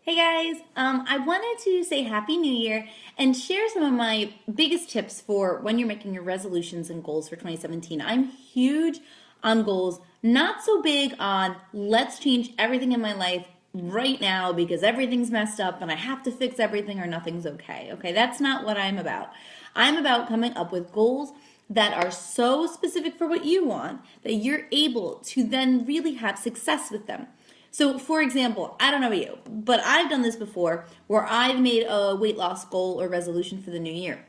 Hey guys, I wanted to say Happy New Year and share some of my biggest tips for when you're making your resolutions and goals for 2017. I'm huge on goals, not so big on let's change everything in my life right now because everything's messed up and I have to fix everything or nothing's okay. Okay, that's not what I'm about. I'm about coming up with goals that are so specific for what you want that you're able to then really have success with them. So, for example, I don't know about you, but I've done this before where I've made a weight loss goal or resolution for the new year.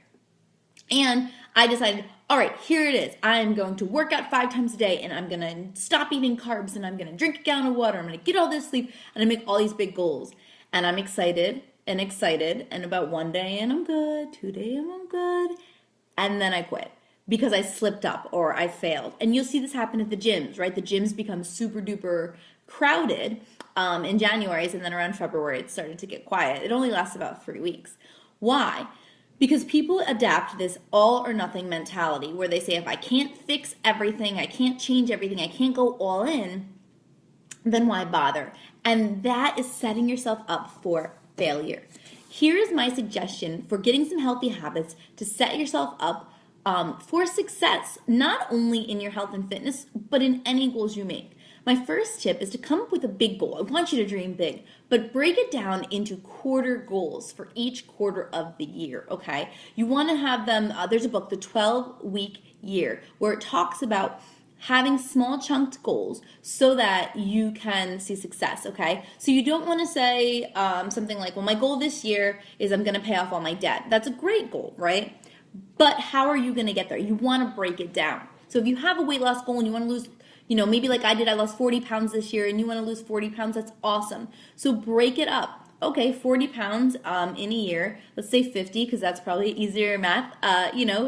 And I decided, all right, here it is. I'm going to work out 5 times a day and I'm going to stop eating carbs and I'm going to drink a gallon of water. I'm going to get all this sleep and I make all these big goals. And I'm excited and excited. And about one day and I'm good, 2 days and I'm good. And then I quit because I slipped up or I failed. And you'll see this happen at the gyms, right? The gyms become super duper crowded in January, and then around February it started to get quiet. It only lasts about 3 weeks. Why? Because people adapt this all or nothing mentality where they say, if I can't fix everything, I can't change everything, I can't go all in, then why bother? And that is setting yourself up for failure. Here's my suggestion for getting some healthy habits to set yourself up for success, not only in your health and fitness, but in any goals you make. My first tip is to come up with a big goal. I want you to dream big, but break it down into quarter goals for each quarter of the year, okay? You want to have them, there's a book, The 12-Week Year, where it talks about having small chunked goals so that you can see success, okay? So you don't want to say something like, well, my goal this year is I'm going to pay off all my debt. That's a great goal, right? But how are you going to get there? You want to break it down. So if you have a weight loss goal and you want to lose, maybe like I did, I lost 40 pounds this year and you want to lose 40 pounds, that's awesome. So break it up. Okay, 40 pounds in a year. Let's say 50 because that's probably easier math,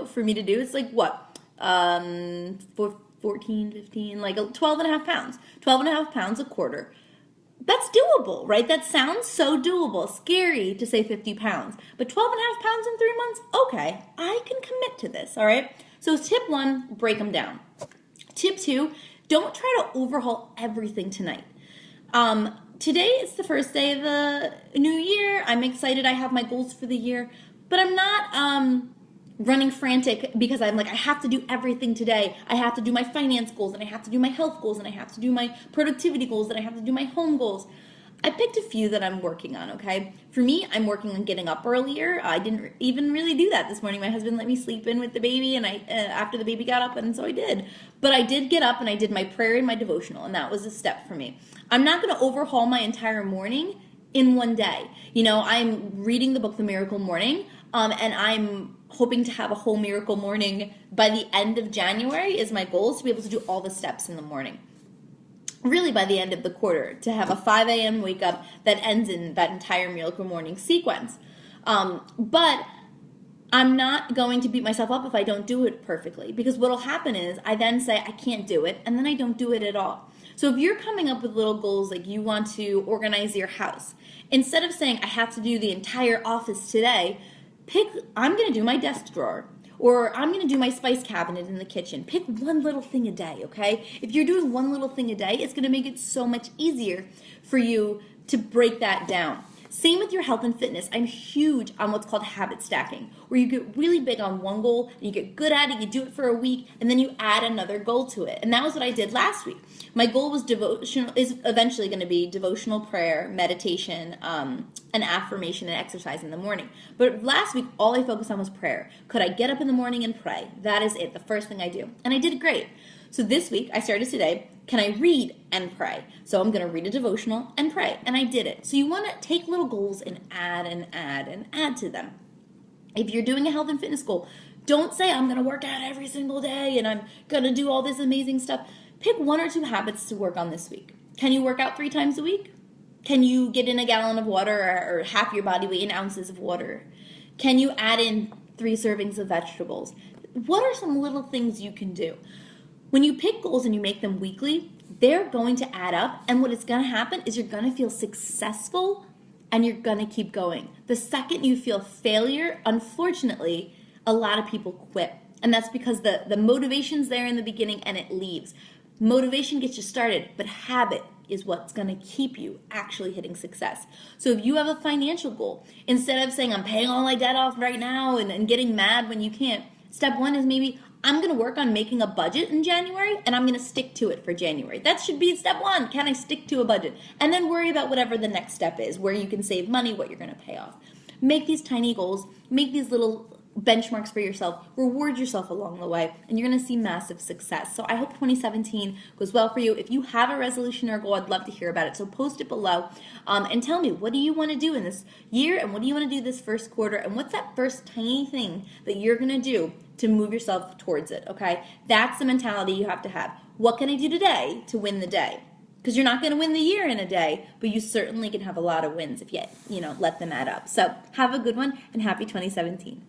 for me to do. It's like what? 14, 15, like 12 and a half pounds. 12 and a half pounds a quarter. That's doable, right? That sounds so doable. Scary to say 50 pounds. But 12 and a half pounds in 3 months? Okay, I can commit to this, all right? So tip 1, break them down. Tip 2, don't try to overhaul everything tonight. Today is the first day of the new year. I'm excited. I have my goals for the year. But I'm not running frantic because I'm like, I have to do everything today. I have to do my finance goals and I have to do my health goals and I have to do my productivity goals and I have to do my home goals. I picked a few that I'm working on, okay? For me, I'm working on getting up earlier. I didn't even really do that this morning. My husband let me sleep in with the baby and after the baby got up, and so I did. But I did get up and I did my prayer and my devotional, and that was a step for me. I'm not going to overhaul my entire morning in one day. I'm reading the book The Miracle Morning, and I'm hoping to have a whole miracle morning by the end of January is my goal, is to be able to do all the steps in the morning. Really by the end of the quarter, to have a 5 a.m. wake up that ends in that entire miracle morning sequence. But I'm not going to beat myself up if I don't do it perfectly, because what will happen is I then say I can't do it, and then I don't do it at all. So if you're coming up with little goals like you want to organize your house, instead of saying I have to do the entire office today, I'm going to do my desk drawer, or I'm going to do my spice cabinet in the kitchen. Pick one little thing a day, okay? If you're doing one little thing a day, it's going to make it so much easier for you to break that down. Same with your health and fitness. I'm huge on what's called habit stacking, where you get really big on one goal, and you get good at it, you do it for a week, and then you add another goal to it. And that was what I did last week. My goal was is eventually going to be devotional prayer, meditation, and affirmation and exercise in the morning. But last week, all I focused on was prayer. Could I get up in the morning and pray? That is it, the first thing I do. And I did great. So this week, I started today, can I read and pray? So I'm going to read a devotional and pray. And I did it. So you want to take little goals and add and add and add to them. If you're doing a health and fitness goal, don't say I'm going to work out every single day and I'm going to do all this amazing stuff. Pick 1 or 2 habits to work on this week. Can you work out 3 times a week? Can you get in a gallon of water or half your body weight in ounces of water? Can you add in 3 servings of vegetables? What are some little things you can do? When you pick goals and you make them weekly, they're going to add up, and what is going to happen is you're going to feel successful and you're going to keep going. The second you feel failure, unfortunately, a lot of people quit. And that's because the motivation's there in the beginning and it leaves. Motivation gets you started, but habit is what's going to keep you actually hitting success. So if you have a financial goal, instead of saying I'm paying all my debt off right now and getting mad when you can't, step one is maybe I'm going to work on making a budget in January and I'm going to stick to it for January. That should be step one. Can I stick to a budget? And then worry about whatever the next step is, where you can save money, what you're going to pay off. Make these tiny goals, make these little benchmarks for yourself, reward yourself along the way, and you're going to see massive success. So I hope 2017 goes well for you. If you have a resolution or goal, I'd love to hear about it. So post it below and tell me, what do you want to do in this year, and what do you want to do this first quarter, and what's that first tiny thing that you're going to do to move yourself towards it, okay? That's the mentality you have to have. What can I do today to win the day? Because you're not going to win the year in a day, but you certainly can have a lot of wins if you let them add up. So have a good one, and happy 2017.